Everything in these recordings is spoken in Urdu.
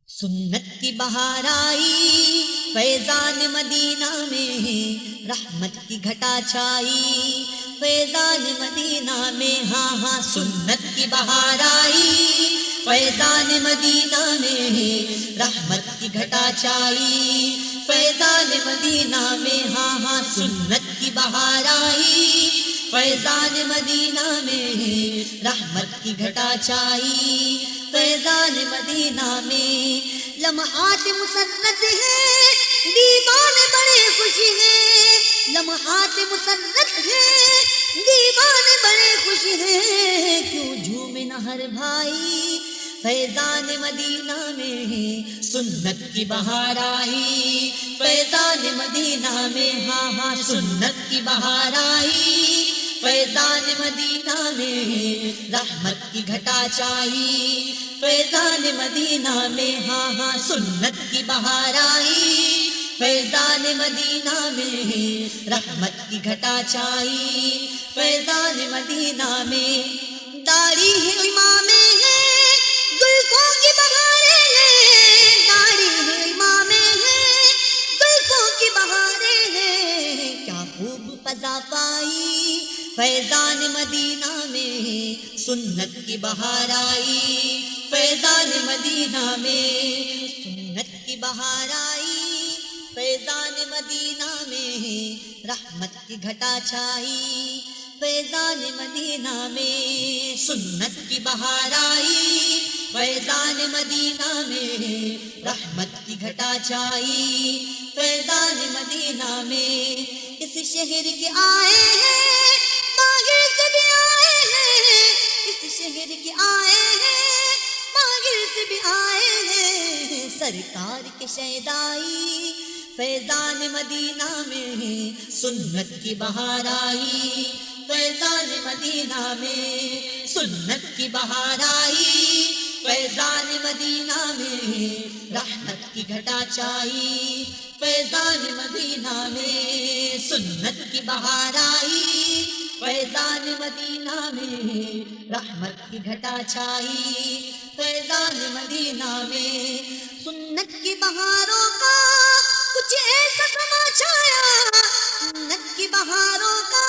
سنت کی بہار آئی فیضان مدینہ میں، رحمت کی گھٹا چھائی فیضان مدینہ میں، ہاں ہاں سنت کی بہار آئی فیضان مدینہ میں، رحمت کی گھٹا چھائی فیضان مدینہ میں، ہاں ہاں سنت کی بہار آئی فیضان مدینہ میں، رحمت کی گھٹا چھائی فیضان مدینہ میں۔ لمحات مسرت ہیں دیوانے بڑے خوش ہیں، لمحات مسرت ہیں دیوانے بڑے خوش ہیں، کیوں جھومے نہ ہر بھائی فیضان مدینہ میں، سنت کی بہار آئی فیضان مدینہ میں، ہاں ہاں سنت کی بہار آئی فیضان مدینہ میں، رحمت کی گھٹا چھائی فیضان مدینہ میں، ہاں ہاں سنت کی بہار آئی فیضان مدینہ میں، رحمت کی گھٹا چھائی فیضان مدینہ میں۔ داڑھی ہے امام ہے زلفوں کی بہاریں ہیں، داڑھی ہے امام ہے زلفوں کی بہاریں ہیں، کیا خوب فضا پائی فیضان مدینہ میں، سنت کی بہار آئی فیضان مدینہ میں، سنت کی بہار آئی فیضان مدینہ میں، رحمت کی گھٹا چھائی فیضان مدینہ میں، سنت کی بہار آئی فیضان مدینہ میں، رحمت کی گھٹا چھائی فیضان مدینہ میں۔ اس شہر کے آئے ہیں باغر سے بھی آئے ہیں، اس شہر کے آئے ہیں باغر سے بھی آئے ہیں، سرکار کے شیدائی فیضان مدینہ میں، سنت کی بہار آئی فیضان مدینہ میں، سنت کی بہار آئی فیضان مدینہ میں، رحمت کی گھٹا چھائی فیضان مدینہ میں، سنت کی بہار آئی فیضان مدینہ میں، رحمت کی گھٹا چھائی فیضان مدینہ میں۔ سنت کی بہاروں کا کچھ ایسا سما چھایا، سنت کی بہاروں کا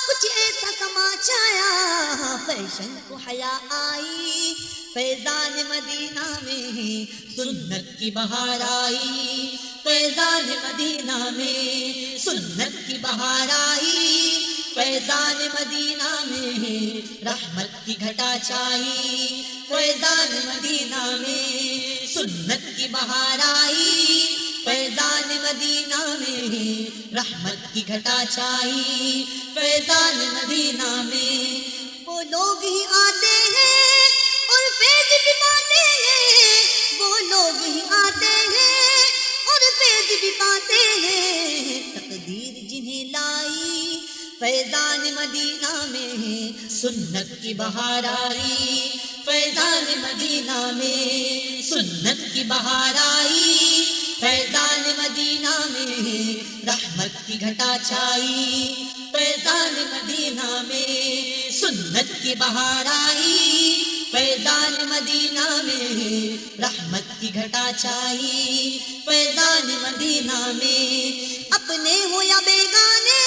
کچھ ایسا سما چھایا، فیشن کو حیا آئی فیضان مدینہ میں، سنت کی بہار آئی فیضان مدینہ میں، سنت کی بہار آئی فیضان مدینہ میں، رحمت کی گھٹا چھائی فیضان مدینہ میں، سنت کی بہار آئی فیضان مدینہ میں، رحمت کی گھٹا چھائی فیضان مدینہ میں۔ وہ لوگ ہی آتے ہیں اور فیض بھی پاتے ہیں، وہ لوگ ہی آتے ہیں اور فیض بھی پاتے ہیں، تقدیر جنہیں لائی فیضان مدینہ میں، سنت کی بہار آئی فیضان مدینہ میں، سنت کی بہار آئی فیضان مدینہ میں، رحمت کی گھٹا چھائی فیضان مدینہ میں، سنت کی بہار آئی فیضان مدینہ میں، رحمت کی گھٹا چھائی فیضان مدینہ میں۔ اپنے ہو یا بیگانے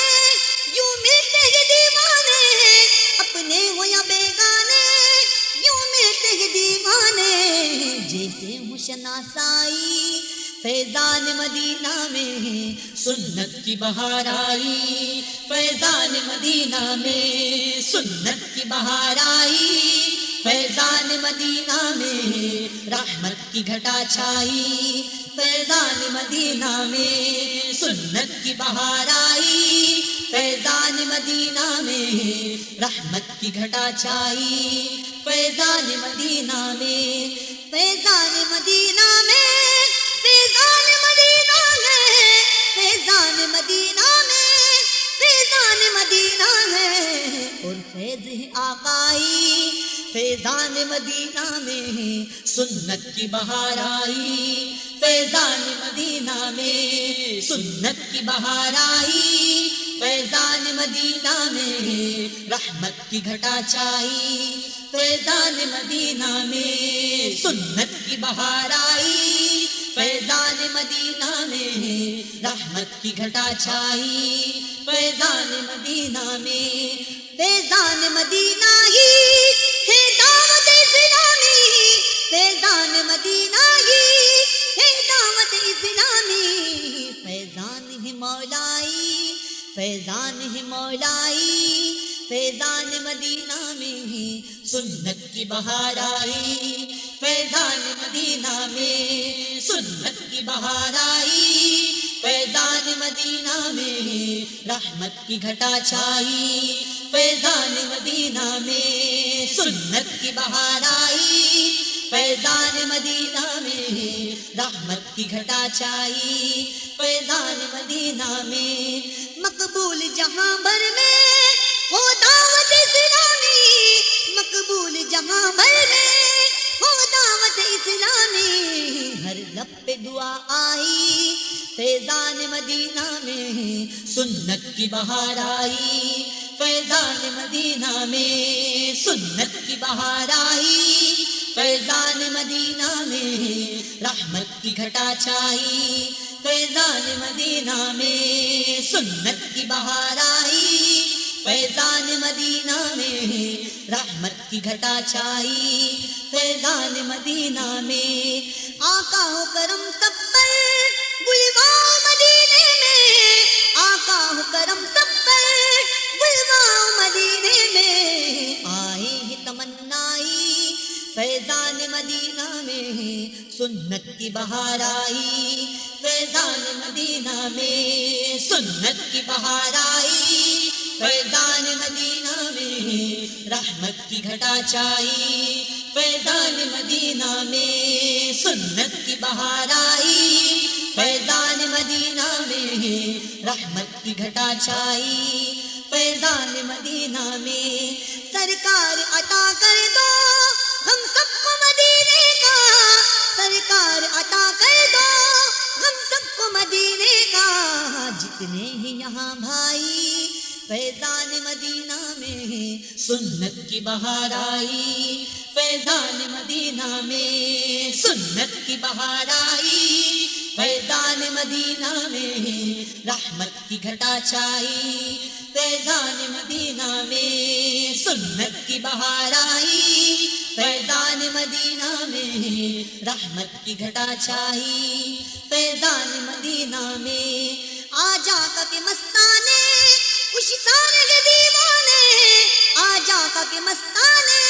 یوں ملتے ہیں دیوانے، اپنے ہو یا بیگانے یوں ملتے ہیں دیوانے، جیسے ہوں شناسائی فیضان مدینہ میں، سنت کی بہار آئی فیضان مدینہ میں، سنت کی بہار آئی فیضان مدینہ میں، رحمت کی گھٹا چھائی فیضان مدینہ میں، سنت کی بہار آئی فیضان مدینہ میں، رحمت کی گھٹا چھائی فیضان مدینہ میں، فیضان مدینہ میں، فیضان مدینہ ہے، فیضان مدینہ میں، فیضان مدینہ ہے، اور فیض ہے آقائی فیضان مدینہ میں، سنت کی بہار آئی فیضان مدینہ میں، سنت کی بہار آئی فیضان مدینہ میں، رحمت کی گھٹا چھائی فیضان مدینہ میں سنت کی بہار آئی، فیضان مدینہ میں رحمت کی گھٹا چھائی، فیضان مدینہ میں فیضان مدینہ ہی ہے دعوت اسلامی، فیضان مدینہ ہی ہے دعوت اسلامی، فیضان ہے مولائی، فیضان ہے مولائی، فیضان مدینہ میں سنت کی بہار آئی، فیضان مدینہ میں سنت کی بہار آئی، فیضان مدینہ میں رحمت کی گھٹا چھائی، فیضان مدینہ میں سنت کی بہار آئی، فیضان مدینہ میں رحمت کی گھٹا چھائی، فیضان مدینہ میں مقبول جہاں بھر میں ہو دعوت اسلامی، مقبول جہاں بھر میں ہو دعوت اسلامی، ہر لب پہ دعا آئی، فیضان مدینہ میں سنت کی بہار آئی، فیضان مدینہ میں سنت کی بہار آئی، فیضان مدینہ میں رحمت کی گھٹا چھائی، فیضان مدینہ میں سنت کی بہار آئی، فیضان مدینہ میں رحمت کی گھٹا چھائی، فیضان مدینہ میں آقا ہو کرم سب پر بلواؤ مدینے میں، آقا ہو کرم سب پر بلواؤ مدینے میں، آئے ہی تمنائی، فیضان مدینہ میں سنت کی بہار آئی، فیضان مدینہ میں سنت کی بہار آئی، فیضان مدینہ میں رحمت کی گھٹا چھائی، فیضان مدینہ میں سنت کی بہار آئی، فیضان مدینہ میں رحمت کی گھٹا چھائی، فیضان مدینہ میں سرکار عطا کر دو ہم سب کو مدینے کا، سرکار عطا کر دو ہم سب کو مدینے کا، جتنے ہی یہاں بھائی فیضان مدینہ میں سنت کی بہار آئی، فیضان مدینہ میں سنت کی بہار آئی، فیضان مدینہ میں رحمت کی گھٹا چھائی، فیضان مدینہ میں سنت کی بہار آئی، فیضان مدینہ میں رحمت کی گھٹا چھائی، فیضان مدینہ میں آج آقا کے مستانے خوش سارے دیوانے، آج آقا کے مستانے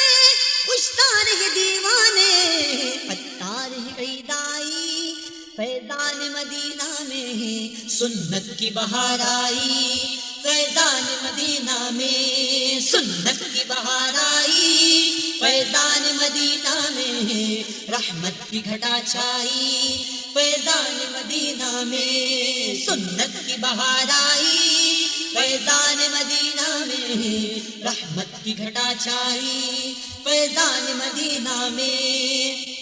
خوش سارے دیوانے، عطار ہے عید آئی، فیضان مدینہ میں سنت کی بہار آئی، فیضان مدینہ میں سنت کی بہار آئی، فیضان مدینہ میں رحمت کی گھٹا چھائی، فیضان مدینہ میں سنت کی بہار آئی، فیضان مدینہ میں رحمت کی گھٹا چھائی، فیضان مدینہ میں